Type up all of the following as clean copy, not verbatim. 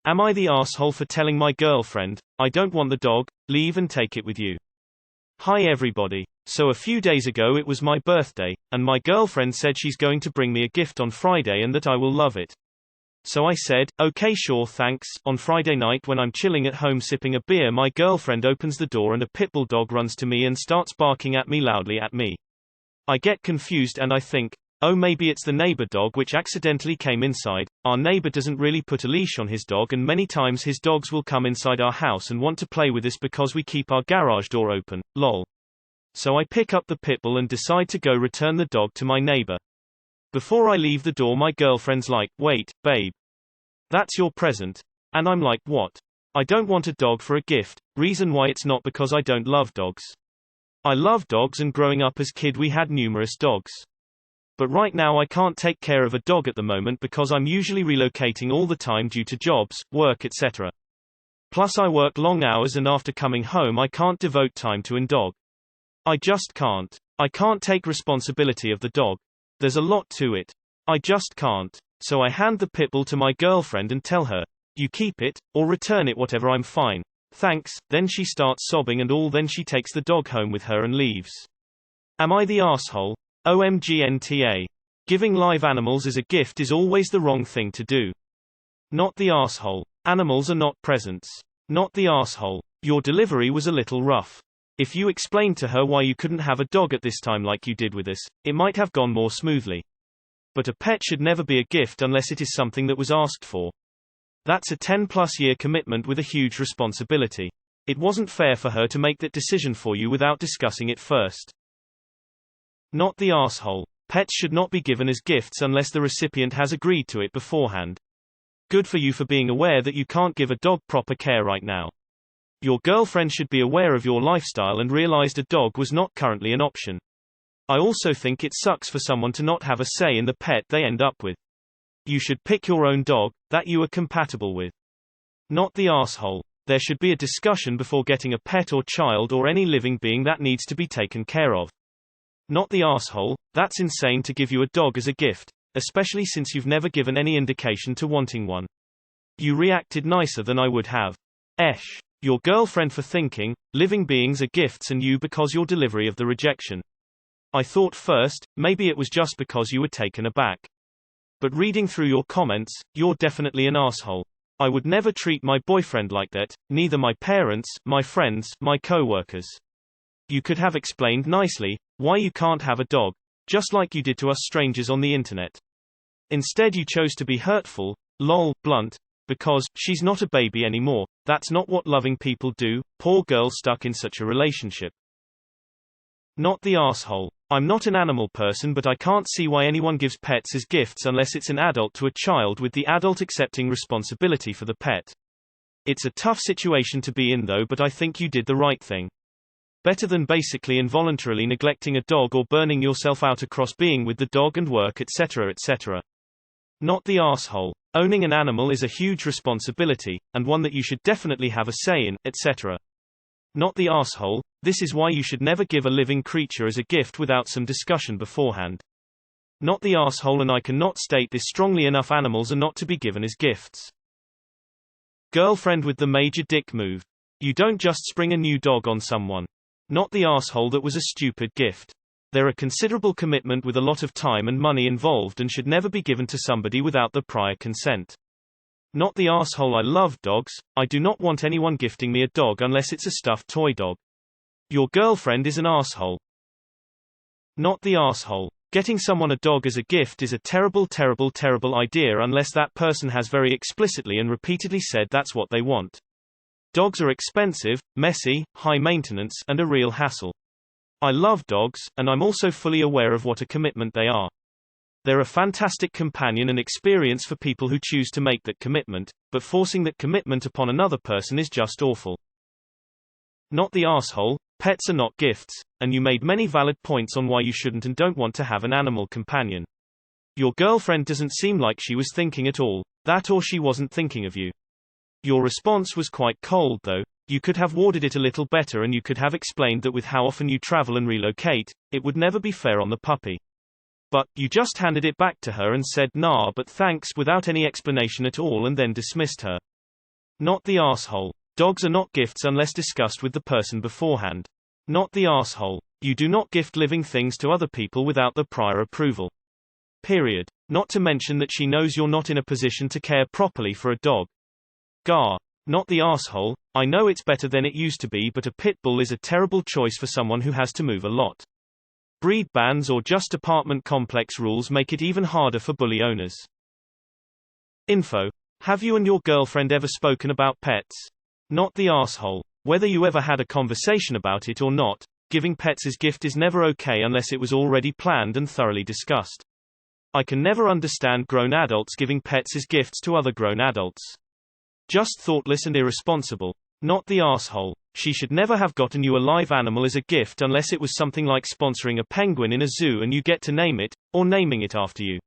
Am I the asshole for telling my girlfriend, I don't want the dog, leave and take it with you? Hi everybody. So a few days ago it was my birthday, and my girlfriend said she's going to bring me a gift on Friday and that I will love it. So I said, okay sure thanks. On Friday night when I'm chilling at home sipping a beer, my girlfriend opens the door and a pitbull dog runs to me and starts barking at me loudly at me. I get confused and I think, oh maybe it's the neighbor dog which accidentally came inside. Our neighbor doesn't really put a leash on his dog and many times his dogs will come inside our house and want to play with us because we keep our garage door open, lol. So I pick up the pitbull and decide to go return the dog to my neighbor. Before I leave the door my girlfriend's like, wait, babe. That's your present? And I'm like, what? I don't want a dog for a gift. Reason why it's not because I don't love dogs. I love dogs and growing up as kid we had numerous dogs. But right now I can't take care of a dog at the moment because I'm usually relocating all the time due to jobs, work etc. Plus I work long hours and after coming home I can't devote time to a dog. I just can't. I can't take responsibility of the dog. There's a lot to it. I just can't. So I hand the pitbull to my girlfriend and tell her, you keep it, or return it whatever I'm fine. Thanks. Then she starts sobbing and all then she takes the dog home with her and leaves. Am I the asshole? OMGNTA. Giving live animals as a gift is always the wrong thing to do. Not the asshole. Animals are not presents. Not the asshole. Your delivery was a little rough. If you explained to her why you couldn't have a dog at this time like you did with us, it might have gone more smoothly. But a pet should never be a gift unless it is something that was asked for. That's a 10+ year commitment with a huge responsibility. It wasn't fair for her to make that decision for you without discussing it first. Not the asshole. Pets should not be given as gifts unless the recipient has agreed to it beforehand. Good for you for being aware that you can't give a dog proper care right now. Your girlfriend should be aware of your lifestyle and realized a dog was not currently an option. I also think it sucks for someone to not have a say in the pet they end up with. You should pick your own dog, that you are compatible with. Not the asshole. There should be a discussion before getting a pet or child or any living being that needs to be taken care of. Not the asshole. That's insane to give you a dog as a gift, especially since you've never given any indication to wanting one. You reacted nicer than I would have. Esh. Your girlfriend for thinking, living beings are gifts and you because your delivery of the rejection. I thought first, maybe it was just because you were taken aback. But reading through your comments, you're definitely an asshole. I would never treat my boyfriend like that, neither my parents, my friends, my co-workers. You could have explained nicely why you can't have a dog, just like you did to us strangers on the internet. Instead you chose to be hurtful, lol, blunt, because she's not a baby anymore. That's not what loving people do. Poor girl stuck in such a relationship. Not the asshole. I'm not an animal person but I can't see why anyone gives pets as gifts unless it's an adult to a child with the adult accepting responsibility for the pet. It's a tough situation to be in though, but I think you did the right thing. Better than basically involuntarily neglecting a dog or burning yourself out across being with the dog and work etc. etc. Not the asshole. Owning an animal is a huge responsibility, and one that you should definitely have a say in, etc. Not the asshole. This is why you should never give a living creature as a gift without some discussion beforehand. Not the asshole, and I cannot state this strongly enough, animals are not to be given as gifts. Girlfriend with the major dick move. You don't just spring a new dog on someone. Not the asshole, that was a stupid gift. There are considerable commitment with a lot of time and money involved and should never be given to somebody without the prior consent. Not the asshole. I love dogs. I do not want anyone gifting me a dog unless it's a stuffed toy dog. Your girlfriend is an asshole. Not the asshole. Getting someone a dog as a gift is a terrible idea unless that person has very explicitly and repeatedly said that's what they want. Dogs are expensive, messy, high maintenance, and a real hassle. I love dogs, and I'm also fully aware of what a commitment they are. They're a fantastic companion and experience for people who choose to make that commitment, but forcing that commitment upon another person is just awful. Not the asshole. Pets are not gifts, and you made many valid points on why you shouldn't and don't want to have an animal companion. Your girlfriend doesn't seem like she was thinking at all, that or she wasn't thinking of you. Your response was quite cold though. You could have worded it a little better and you could have explained that with how often you travel and relocate, it would never be fair on the puppy. But, you just handed it back to her and said nah but thanks without any explanation at all and then dismissed her. Not the asshole. Dogs are not gifts unless discussed with the person beforehand. Not the asshole. You do not gift living things to other people without their prior approval. Period. Not to mention that she knows you're not in a position to care properly for a dog. Gar. Not the asshole. I know it's better than it used to be, but a pit bull is a terrible choice for someone who has to move a lot. Breed bans or just apartment complex rules make it even harder for bully owners. Info. Have you and your girlfriend ever spoken about pets? Not the asshole. Whether you ever had a conversation about it or not, giving pets as gift is never okay unless it was already planned and thoroughly discussed. I can never understand grown adults giving pets as gifts to other grown adults. Just thoughtless and irresponsible. Not the asshole. She should never have gotten you a live animal as a gift unless it was something like sponsoring a penguin in a zoo and you get to name it, or naming it after you.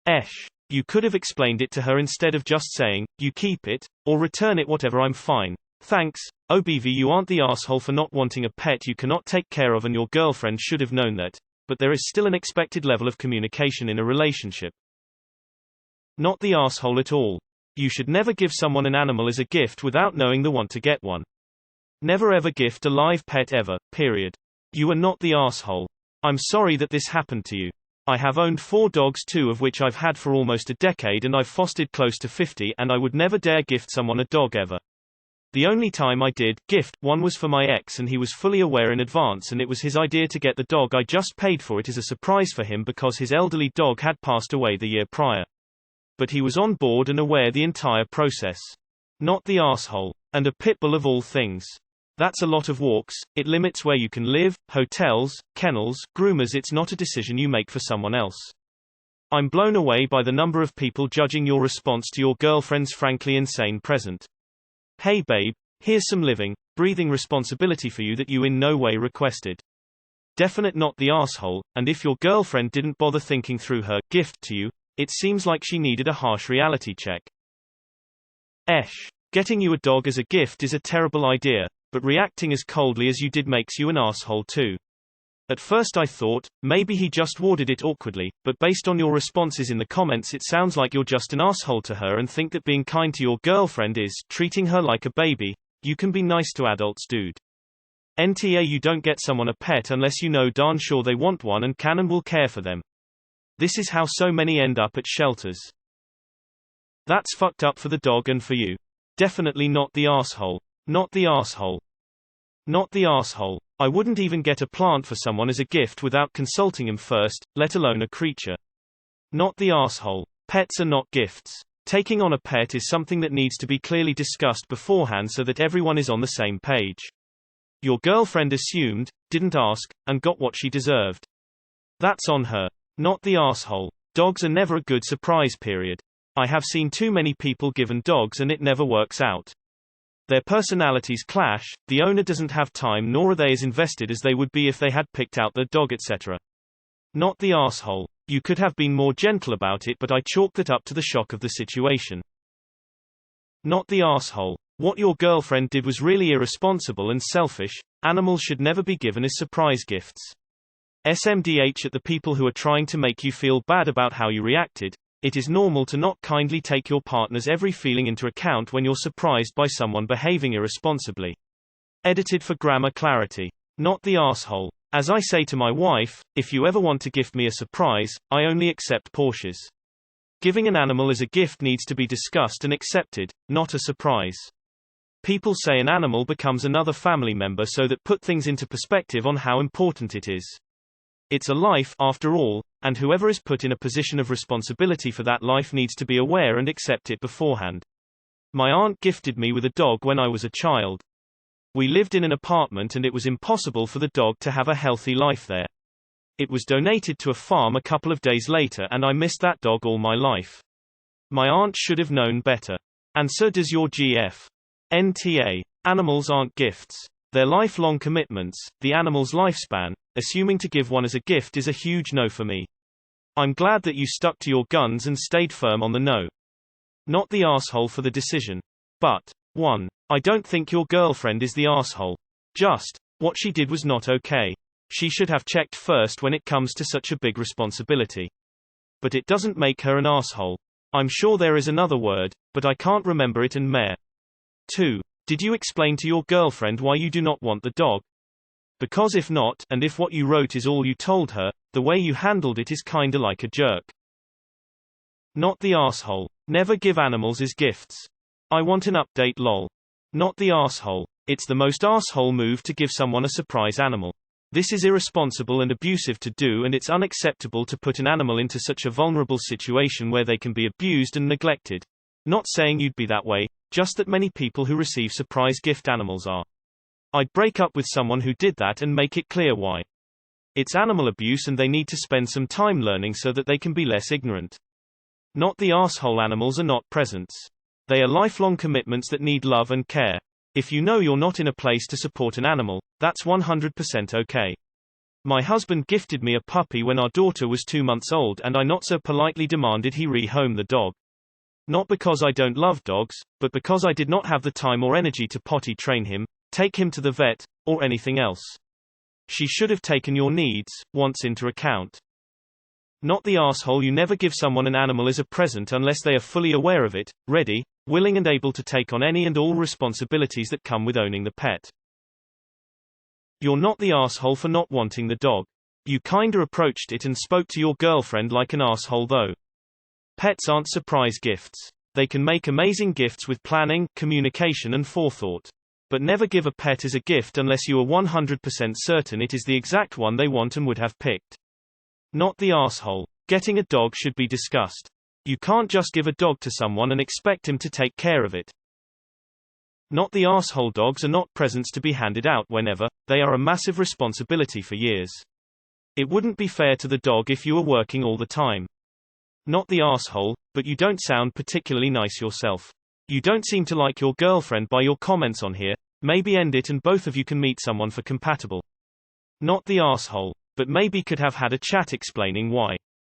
Esh. You could have explained it to her instead of just saying, you keep it, or return it, whatever, I'm fine. Thanks. OBV, you aren't the asshole for not wanting a pet you cannot take care of, and your girlfriend should have known that, but there is still an expected level of communication in a relationship. Not the asshole at all. You should never give someone an animal as a gift without knowing they want to get one. Never ever gift a live pet ever, period. You are not the asshole. I'm sorry that this happened to you. I have owned 4 dogs, 2 of which I've had for almost a decade, and I've fostered close to 50, and I would never dare gift someone a dog ever. The only time I did gift one was for my ex, and he was fully aware in advance, and it was his idea to get the dog. I just paid for it as a surprise for him because his elderly dog had passed away the year prior. But he was on board and aware the entire process. Not the asshole. And a pit bull of all things. That's a lot of walks, it limits where you can live, hotels, kennels, groomers. It's not a decision you make for someone else. I'm blown away by the number of people judging your response to your girlfriend's frankly insane present. Hey babe, here's some living, breathing responsibility for you that you in no way requested. Definite not the asshole, and if your girlfriend didn't bother thinking through her gift to you, it seems like she needed a harsh reality check. Esh. Getting you a dog as a gift is a terrible idea, but reacting as coldly as you did makes you an asshole too. At first I thought, maybe he just worded it awkwardly, but based on your responses in the comments it sounds like you're just an asshole to her and think that being kind to your girlfriend is treating her like a baby. You can be nice to adults, dude. NTA, you don't get someone a pet unless you know darn sure they want one and can and will care for them. This is how so many end up at shelters. That's fucked up for the dog and for you. Definitely not the asshole. Not the asshole. Not the asshole. I wouldn't even get a plant for someone as a gift without consulting him first, let alone a creature. Not the asshole. Pets are not gifts. Taking on a pet is something that needs to be clearly discussed beforehand so that everyone is on the same page. Your girlfriend assumed, didn't ask, and got what she deserved. That's on her. Not the asshole. Dogs are never a good surprise, period. I have seen too many people given dogs and it never works out. Their personalities clash, the owner doesn't have time nor are they as invested as they would be if they had picked out their dog, etc. Not the asshole. You could have been more gentle about it, but I chalked that up to the shock of the situation. Not the asshole. What your girlfriend did was really irresponsible and selfish. Animals should never be given as surprise gifts. SMDH at the people who are trying to make you feel bad about how you reacted. It is normal to not kindly take your partner's every feeling into account when you're surprised by someone behaving irresponsibly. Edited for grammar clarity. Not the asshole. As I say to my wife, if you ever want to gift me a surprise, I only accept Porsches. Giving an animal as a gift needs to be discussed and accepted, not a surprise. People say an animal becomes another family member, so that put things into perspective on how important it is. It's a life, after all, and whoever is put in a position of responsibility for that life needs to be aware and accept it beforehand. My aunt gifted me with a dog when I was a child. We lived in an apartment and it was impossible for the dog to have a healthy life there. It was donated to a farm a couple of days later and I missed that dog all my life. My aunt should have known better. And so does your GF. NTA. Animals aren't gifts. They're lifelong commitments. The animal's lifespan, assuming to give one as a gift, is a huge no for me. I'm glad that you stuck to your guns and stayed firm on the no. Not the asshole for the decision. But 1. I don't think your girlfriend is the asshole. Just, what she did was not okay. She should have checked first when it comes to such a big responsibility. But it doesn't make her an asshole. I'm sure there is another word, but I can't remember it, and meh. 2. Did you explain to your girlfriend why you do not want the dog? Because if not, and if what you wrote is all you told her, the way you handled it is kinda like a jerk. Not the asshole. Never give animals as gifts. I want an update lol. Not the asshole. It's the most asshole move to give someone a surprise animal. This is irresponsible and abusive to do, and it's unacceptable to put an animal into such a vulnerable situation where they can be abused and neglected. Not saying you'd be that way, just that many people who receive surprise gift animals are. I'd break up with someone who did that and make it clear why. It's animal abuse and they need to spend some time learning so that they can be less ignorant. Not the asshole. Animals are not presents. They are lifelong commitments that need love and care. If you know you're not in a place to support an animal, that's 100% okay. My husband gifted me a puppy when our daughter was 2 months old, and I not so politely demanded he rehome the dog. Not because I don't love dogs, but because I did not have the time or energy to potty train him, take him to the vet, or anything else. She should have taken your needs, wants into account. Not the asshole. You never give someone an animal as a present unless they are fully aware of it, ready, willing and able to take on any and all responsibilities that come with owning the pet. You're not the asshole for not wanting the dog. You kinda approached it and spoke to your girlfriend like an asshole though. Pets aren't surprise gifts. They can make amazing gifts with planning, communication and forethought. But never give a pet as a gift unless you are 100% certain it is the exact one they want and would have picked. Not the asshole. Getting a dog should be discussed. You can't just give a dog to someone and expect him to take care of it. Not the asshole. Dogs are not presents to be handed out whenever, they are a massive responsibility for years. It wouldn't be fair to the dog if you were working all the time. Not the asshole, but you don't sound particularly nice yourself. You don't seem to like your girlfriend by your comments on here, maybe end it and both of you can meet someone for compatible. Not the asshole, but maybe could have had a chat explaining why.